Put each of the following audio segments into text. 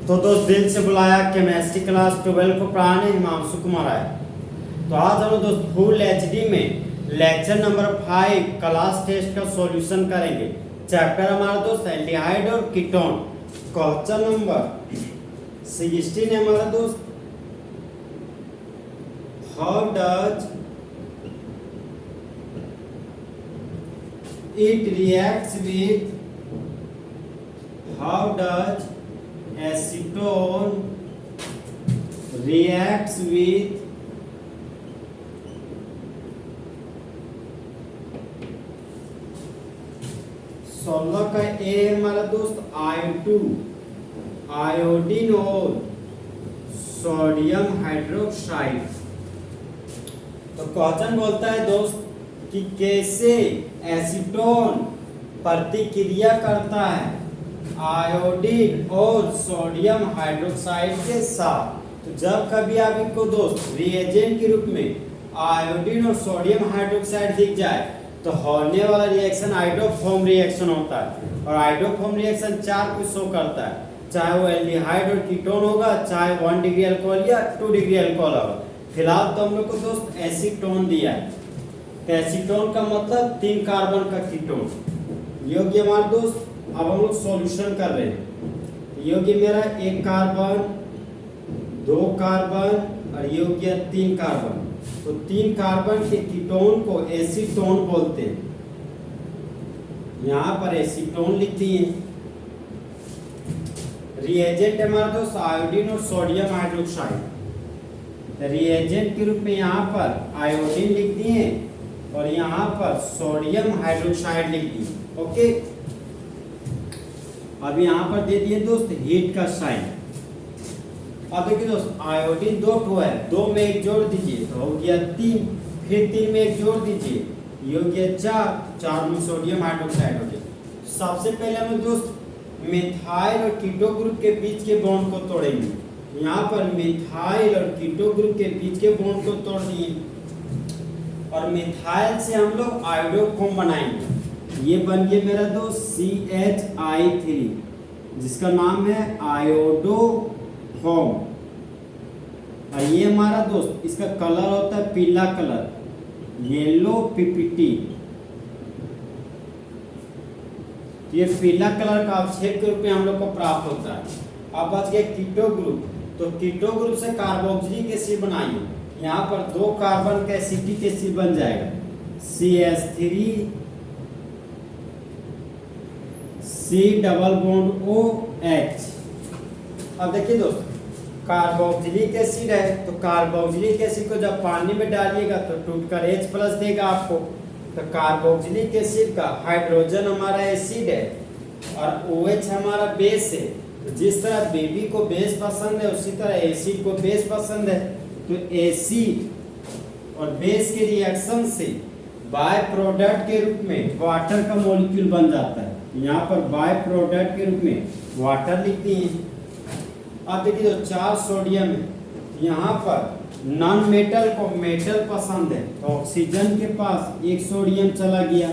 तो दोस्त दिल से बुलाया केमिस्ट्री क्लास 12 को पढ़ाने हिमांशु कुमार आए। तो आज हम दोस्त फुल एचडी में लेक्चर नंबर 5 क्लास टेस्ट का सॉल्यूशन करेंगे। चैप्टर हमारा दोस्त एल्डिहाइड और कीटोन। क्वेश्चन नंबर 16 है हमारा दोस्त, how does it reacts with how does acetone reacts with सोलह का ए हमारा दोस्त I2 आयोडीन और सोडियम हाइड्रोक्साइड। तो क्वेश्चन बोलता है दोस्त कि कैसे एसीटोन प्रतिक्रिया करता है आयोडीन और सोडियम हाइड्रोक्साइड के साथ। तो जब कभी आप इनको दोस्त रिएजेंट के रूप में आयोडीन और सोडियम हाइड्रोक्साइड दिख जाए तो होने वाला रिएक्शन आइडोफॉर्म रिएक्शन होता है। और आइडोफॉर्म रिएक्शन 4 को शो करता है, चाहे वो एल्डिहाइड और कीटोन होगा, चाहे 1 डिग्री अल्कोहल या 2 डिग्री अल्कोहल होगा। फिलहाल तो हम लोग को दोस्त एसीटोन दिया है। तो एसीटोन का मतलब 3 कार्बन का कीटोन। योग्य हमारे दोस्त अब हम लोग सॉल्यूशन कर रहे हैं। योग्य मेरा 1 कार्बन 2 कार्बन और योग्य 3 कार्बन। तो 3 कार्बन के कीटोन को एसीटोन बोलते हैं। यहाँ पर एसीटोन लिख दिए। रिएजेंट हमारा दोस्त आयोडीन और सोडियम हाइड्रोक्साइड। रिएजेंट के रूप में यहाँ पर आयोडीन लिख दिए और यहाँ पर सोडियम हाइड्रोक्साइड लिख दिए। ओके, अब यहाँ पर दे दिए दोस्त हीट का साइन। अब देखिए दोस्त आयोडीन 2 ठो है, 2 में 1 जोड़ दीजिए तो हो गया 3, फिर 3 में 1 जोड़ दीजिए ये हो गया 4 में सोडियम हाइड्रोक्साइड हो गया। सबसे पहले हम दोस्त मिथाइल और कीटो ग्रुप के बीच के बॉन्ड को तोड़ेंगे। यहाँ पर मिथाइल और कीटो ग्रुप के बीच के बॉन्ड को तोड़ दिए और मिथाइल से हम लोग आयोडोफॉर्म बनाएंगे। ये बन गया मेरा दोस्त CH3 जिसका नाम है आयोडोफॉर्म। और ये हमारा दोस्त इसका कलर होता है पीला कलर, येलो PPT। ये पीला कलर का अवक्षेप के रूप में हम लोग को प्राप्त होता है। अब बच गया कीटो ग्रुप। तो कीटो ग्रुप से कार्बोक्सिलिक एसिड बनाइए। यहाँ पर 2 कार्बन का एसिटिक एसिड बन जाएगा CH3 C double bond OH। अब देखिए दोस्त कार्बोक्सिलिक एसिड है तो कार्बोक्सिलिक एसिड को जब पानी में डालिएगा तो टूटकर H+ देगा आपको। तो कार्बोक्सिलिक एसिड का हाइड्रोजन हमारा एसिड है और OH हमारा बेस है। तो जिस तरह बेबी को बेस पसंद है उसी तरह एसिड को बेस पसंद है। तो एसिड और बेस के रिएक्शन से बाय प्रोडक्ट के रूप में वाटर का मॉलिक्यूल बन जाता है। यहाँ पर बाय प्रोडक्ट के रूप में वाटर लिखती हैं। अब देखिए जो 4 सोडियम है, यहाँ पर नॉन मेटल को मेटल पसंद है तो ऑक्सीजन के पास 1 सोडियम चला गया।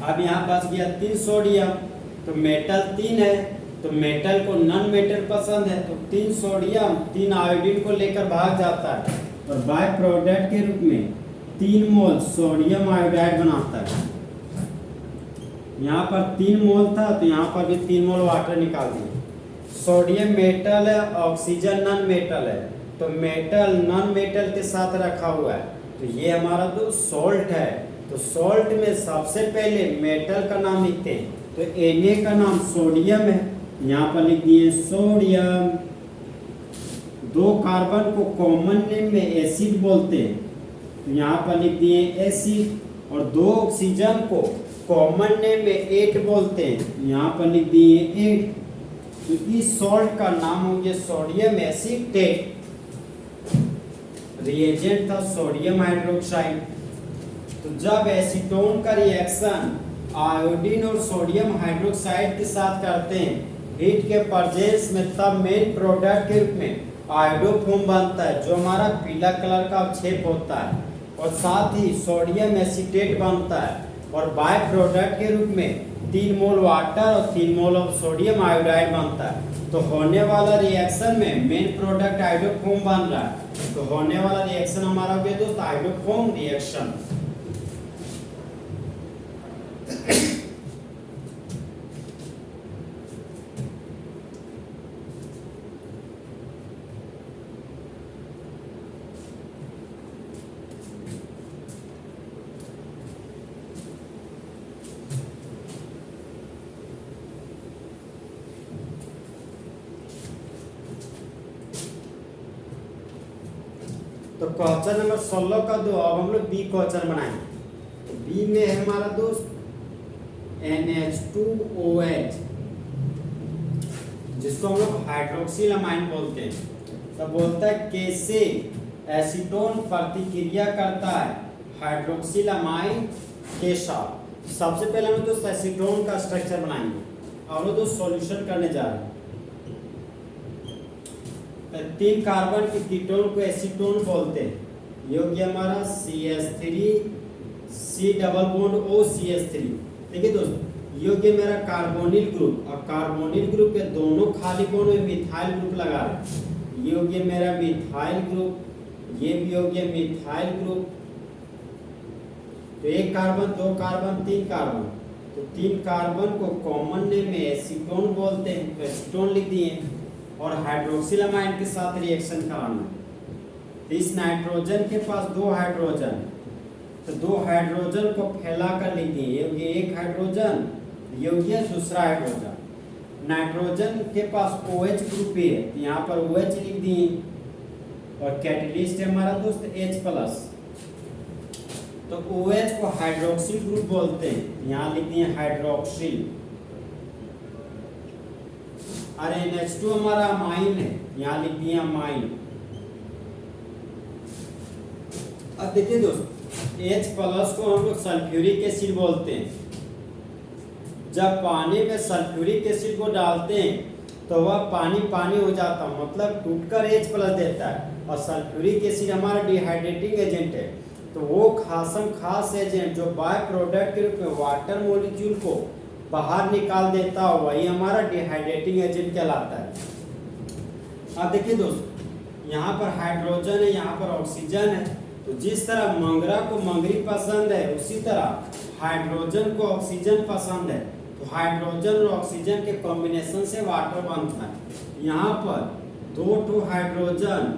अब यहाँ बच गया 3 सोडियम, तो मेटल 3 है तो मेटल को नॉन मेटल पसंद है तो 3 सोडियम 3 आयोडीन को लेकर भाग जाता है और बाय प्रोडक्ट के रूप में 3 मोल सोडियम आयोडाइड बनाता है। यहाँ पर 3 मोल था तो यहाँ पर भी 3 मोल वाटर निकाल दिए। सोडियम मेटल है, ऑक्सीजन नॉन मेटल है तो मेटल नॉन मेटल के साथ रखा हुआ है। तो ये हमारा तो सॉल्ट है। तो सॉल्ट में सबसे पहले मेटल का नाम लिखते हैं तो Na का नाम सोडियम है, यहाँ पर लिख दिए सोडियम। 2 कार्बन को कॉमन नेम में एसिड बोलते हैं तो यहाँ पर लिख दिए एसिड। और 2 ऑक्सीजन को कॉमन नेम में 8 बोलते हैं, यहाँ पर लिख दिए 8। तो इस सॉल्ट का नाम हो गया सोडियम एसीटेट। रिएजेंट था सोडियम हाइड्रोक्साइड। तो जब एसीटोन का रिएक्शन आयोडीन और सोडियम हाइड्रोक्साइड के साथ करते हैं हीट के प्रेजेंस में, तब मेन प्रोडक्ट के रूप में आयोडोफॉर्म बनता है जो हमारा पीला कलर का अवक्षेप होता है। और साथ ही सोडियम एसीटेट बनता है और बाय प्रोडक्ट के रूप में 3 मोल वाटर और 3 मोल ऑफ सोडियम आयोडाइड बनता है। तो होने वाला रिएक्शन में मेन प्रोडक्ट हाइड्रोफोम बन रहा है। तो होने वाला रिएक्शन हमारा हो गया दोस्त हाइड्रोफोम रिएक्शन। तो क्वेश्चन नंबर 16 का दो। अब हम लोग बी क्वेश्चन बनाएंगे। तो बी में है हमारा दोस्त NH2OH, जिसको हम लोग हाइड्रोक्सिलामाइन बोलते हैं। तो बोलता है कैसे एसीटोन प्रतिक्रिया करता है हाइड्रोक्सिलामाइन के साथ। सबसे पहले हम दोस्त एसीटोन का स्ट्रक्चर बनाएंगे और वो दोस्त सॉल्यूशन करने जा रहे हैं। 3 कार्बन के कीटोन को एसीटोन बोलते हैं। ये हो गया हमारा CH3 C double bond OCH3। देखिए दोस्तों ये हो गया मेरा कार्बोनिल ग्रुप, और कार्बोनिल ग्रुप के दोनों खाली बॉन्ड में मिथाइल ग्रुप लगा रहे हैं। ये हो गया मेरा मिथाइल ग्रुप, ये भी हो गया मिथाइल ग्रुप। तो 1 कार्बन 2 कार्बन 3 कार्बन, तो 3 कार्बन को कॉमन नेम में एसीटोन बोलते हैं। तो एसीटोन लिख दिए और हाइड्रोक्सिलामाइन के साथ रिएक्शन कराना। तो इस नाइट्रोजन के पास 2 हाइड्रोजन, तो 2 हाइड्रोजन को फैला कर लिख दिए। ये हो गया 1 हाइड्रोजन, ये हो गया दूसरा हाइड्रोजन। नाइट्रोजन के पास OH ग्रुप है, तो यहाँ पर OH लिख दिए और कैटलिस्ट है हमारा दोस्त H+। तो OH को हाइड्रोक्सिल ग्रुप बोलते हैं, यहाँ लिख दिए हाइड्रोक्सिल। और NH2 हमारा अमाइन है, यहाँ लिख दिया अमाइन। अब देखिए दोस्त H+ को हम लोग सल्फ्यूरिक एसिड बोलते हैं। जब पानी में सल्फ्यूरिक एसिड को डालते हैं तो वह पानी पानी हो जाता है, मतलब टूटकर H+ देता है। और सल्फ्यूरिक एसिड हमारा डिहाइड्रेटिंग एजेंट है। तो वो खास एजेंट जो बाय प्रोडक्ट के रूप में वाटर मॉलिक्यूल को बाहर निकाल देता हो, वही हमारा डिहाइड्रेटिंग एजेंट कहलाता है। अब देखिए दोस्त यहाँ पर हाइड्रोजन है, यहाँ पर ऑक्सीजन है। तो जिस तरह मंगरा को मंगरी पसंद है, उसी तरह हाइड्रोजन को ऑक्सीजन पसंद है। तो हाइड्रोजन और ऑक्सीजन के कॉम्बिनेशन से वाटर बनता है। यहाँ पर 2 हाइड्रोजन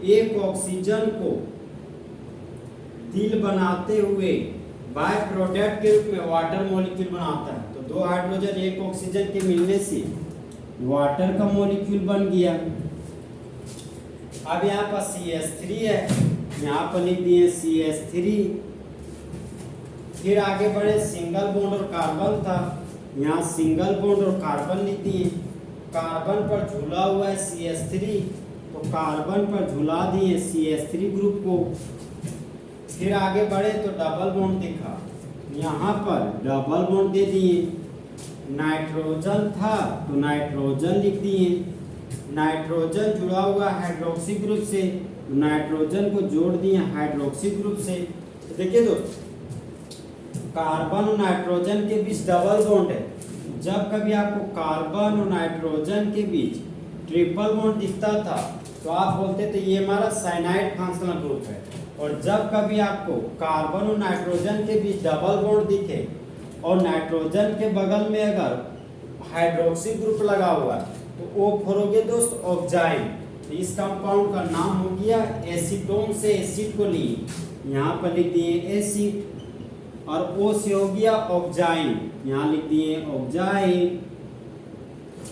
1 ऑक्सीजन को दिल बनाते हुए बाय प्रोडक्ट के रूप में वाटर मॉलिक्यूल बनाता है। तो 2 हाइड्रोजन 1 ऑक्सीजन के मिलने से वाटर का मॉलिक्यूल बन गया। अब यहाँ पर CH3 है, यहाँ पर लिख दिए CH3। फिर आगे बढ़े, सिंगल बॉन्ड और कार्बन था, यहाँ सिंगल बॉन्ड और कार्बन लिख दिए। कार्बन पर झूला हुआ है CH3, तो कार्बन पर झूला दिए CH3 ग्रुप को। फिर आगे बढ़े तो डबल बॉन्ड दिखा, यहाँ पर डबल बॉन्ड दे दिए। नाइट्रोजन था तो नाइट्रोजन लिख दिए। नाइट्रोजन जुड़ा हुआ हाइड्रोक्सी ग्रुप से, तो नाइट्रोजन को जोड़ दिए हाइड्रोक्सी ग्रुप से। तो देखिए दोस्त कार्बन और नाइट्रोजन के बीच डबल बॉन्ड है। जब कभी आपको कार्बन और नाइट्रोजन के बीच ट्रिपल बॉन्ड दिखता था तो आप बोलते थे ये हमारा साइनाइड फंक्शनल ग्रुप है। और जब कभी आपको कार्बन और नाइट्रोजन के बीच डबल बॉन्ड दिखे और नाइट्रोजन के बगल में अगर हाइड्रोक्सी ग्रुप लगा हुआ तो वो फोरोगे दोस्त ऑक्जाइन। तो इस कंपाउंड का नाम हो गया एसीटोन से एसिड को लिए, यहाँ पर लिख दिए एसिड। और ओ से हो गया ऑक्जाइन, यहाँ लिख दिए ऑक्जाइन।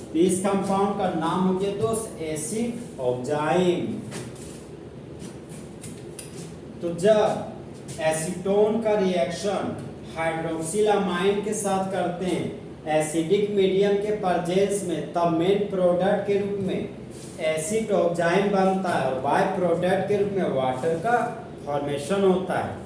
तो इस कंपाउंड का नाम हो गया दोस्त एसिड ऑक्जाइन। तो जब एसीटोन का रिएक्शन हाइड्रोक्सिलामाइन के साथ करते हैं एसिडिक मीडियम के परजेंस में, तब मेन प्रोडक्ट के रूप में एसिड ऑक्जाइन बनता है और बाय प्रोडक्ट के रूप में वाटर का फॉर्मेशन होता है।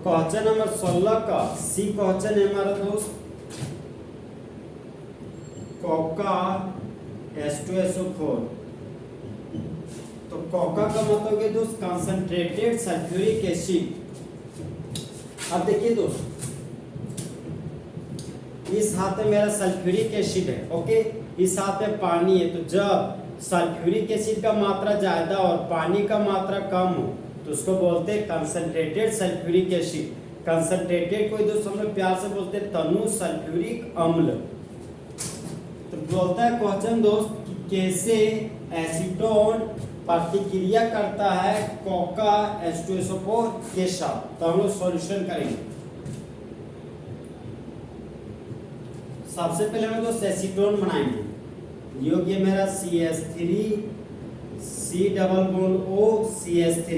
क्वेश्चन नंबर 16 का सी क्वेश्चन है हमारा दोस्त, कोका H2SO4। तो कोका का मतलब है दोस्त कंसंट्रेटेड सल्फ्यूरिक एसिड। अब देखिए दोस्त, इस हाथ में मेरा सल्फ्यूरिक एसिड है, ओके, इस हाथ में पानी है। तो जब सल्फ्यूरिक एसिड का मात्रा ज्यादा और पानी का मात्रा कम हो तो उसको बोलते हैं कंसंट्रेटेड सल्फ्यूरिक एसिड। कंसंट्रेटेड कोई दोस्त हम लोग प्यार से बोलते हैं तनु सल्फ्यूरिक अम्ल। तो बोलता है क्वेश्चन दोस्त कि कैसे एसीटोन प्रतिक्रिया करता है कोका H2SO4 के साथ। तो हम लोग सॉल्यूशन करेंगे। सबसे पहले हम दोस्त एसीटोन बनाएंगे। योग्य मेरा CH3 C double bond O CH3।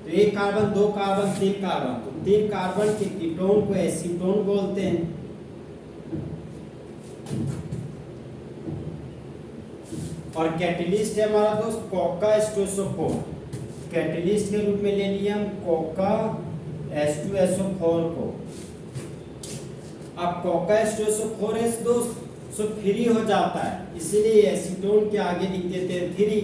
तो एक कार्बन, दो कार्बन, तीन कार्बन, तो तीन कार्बन के कीटोन को एसीटोन बोलते हैं। और कैटलिस्ट है हमारा दोस्त कोका H2SO4। कैटलिस्ट के रूप में ले लिया हम कोका H2SO4 को। अब कोका H2SO4 दोस्त सो फ्री हो जाता है, इसीलिए एसीटोन के आगे लिख देते हैं 3।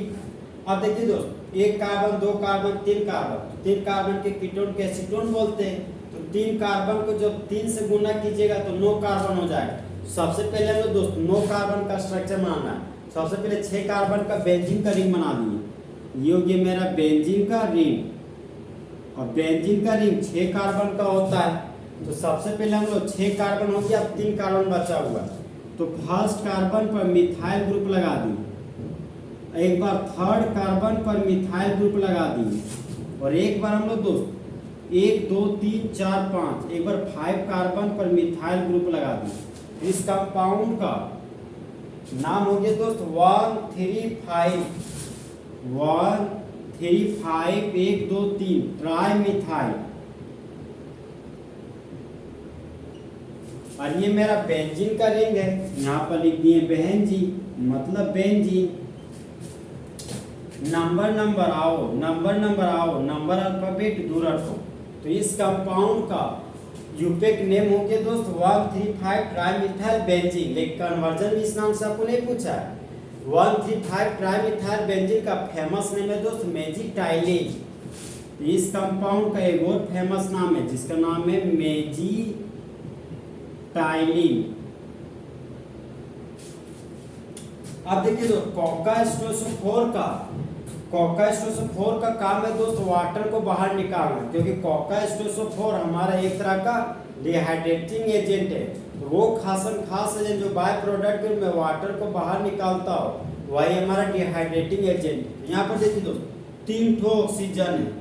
अब देखिए दोस्त, एक कार्बन, दो कार्बन, तीन कार्बन, तो तीन कार्बन के कीटोन को एसीटोन बोलते हैं। तो तीन कार्बन को जब 3 से गुना कीजिएगा तो 9 कार्बन हो जाएगा। सबसे पहले हमें दोस्त 9 कार्बन का स्ट्रक्चर बनाना है। सबसे पहले 6 कार्बन का बेंजीन का रिंग बना दिए। योग्य मेरा बेंजीन का रिंग। और बेंजीन का रिंग 6 कार्बन का होता है। तो सबसे पहले हम लोग 6 कार्बन हो गया, अब 3 कार्बन बचा हुआ। तो फर्स्ट कार्बन पर मिथाइल ग्रुप लगा दिए, एक बार थर्ड कार्बन पर मिथाइल ग्रुप लगा दिए, और एक बार हम लोग दोस्त 1 2 3 4 5 एक बार 5 कार्बन पर मिथाइल ग्रुप लगा दिए। इस कंपाउंड का नाम हो गया दोस्त 135 1 2 3 ट्राई मिथाइल। और ये मेरा बेंजीन का रिंग है, यहाँ पर लिख दिए बेंजीन मतलब बेंजीन। नंबर आओ, नंबर अल्फाबेट दूर रखो। तो इस कंपाउंड का यूपेक नेम हो गया दोस्त 135 ट्राइमिथाइल बेंजीन। लेकिन कन्वर्जन भी इस नाम से आपको नहीं पूछा है। 135 ट्राइमिथाइल बेंजीन का फेमस नेम है दोस्त मेजिटाइलिन। तो इस कंपाउंड का एक और फेमस नाम है जिसका नाम है मेजिटाइलिन। अब देखिए दोस्त, कोका H2SO4 का काम है दोस्त वाटर को बाहर निकालना, क्योंकि कोका H2SO4 हमारा एक तरह का डिहाइड्रेटिंग एजेंट है। तो वो खास एजेंट जो बाय प्रोडक्ट में वाटर को बाहर निकालता हो वही हमारा डिहाइड्रेटिंग एजेंट। यहाँ पर देखिए दोस्त 3 ठो ऑक्सीजन है।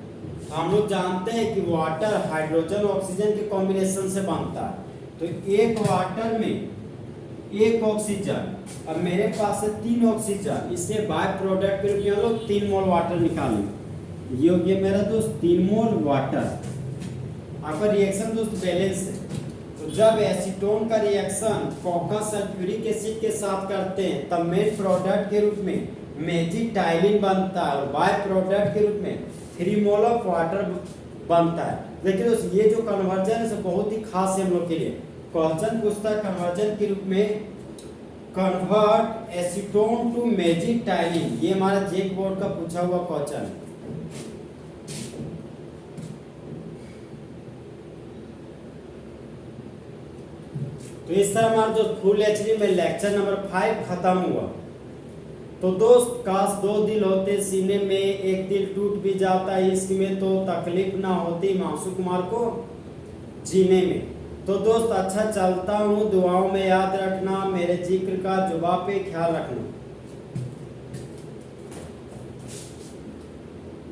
हम लोग जानते हैं कि वाटर हाइड्रोजन ऑक्सीजन के कॉम्बिनेशन से बनता है। तो एक वाटर में एक ऑक्सीजन, अब मेरे पास है 3 ऑक्सीजन, इसलिए बाय प्रोडक्ट के लिए हम लोग 3 मोल वाटर निकालेंगे। ये हो गया मेरा दोस्त 3 मोल वाटर। आपका रिएक्शन दोस्त बैलेंस है। तो जब एसीटोन का रिएक्शन कोका सल्फ्यूरिक एसिड के साथ करते हैं तब मेन प्रोडक्ट के रूप में मेजिटाइलिन बनता है और बाय प्रोडक्ट के रूप में 3 मोल ऑफ वाटर बनता है। देखिए दोस्त, ये जो कन्वर्जन है बहुत ही खास है हम लोग के लिए। क्वेश्चन पूछता है कन्वर्जन के रूप में कन्वर्ट एसीटोन टू मेजिटाइलिन। ये हमारा जेक बोर्ड का पूछा हुआ क्वेश्चन। तो इस तरह हमारा जो फुल एचडी में लेक्चर नंबर 5 खत्म हुआ। तो दोस्त काश 2 दिल होते सीने में, एक दिल टूट भी जाता इश्क में तो तकलीफ ना होती मासूम कुमार को जीने में। तो दोस्त अच्छा चलता हूँ, दुआओं में याद रखना, मेरे जिक्र का जुबान पे ख्याल रखना।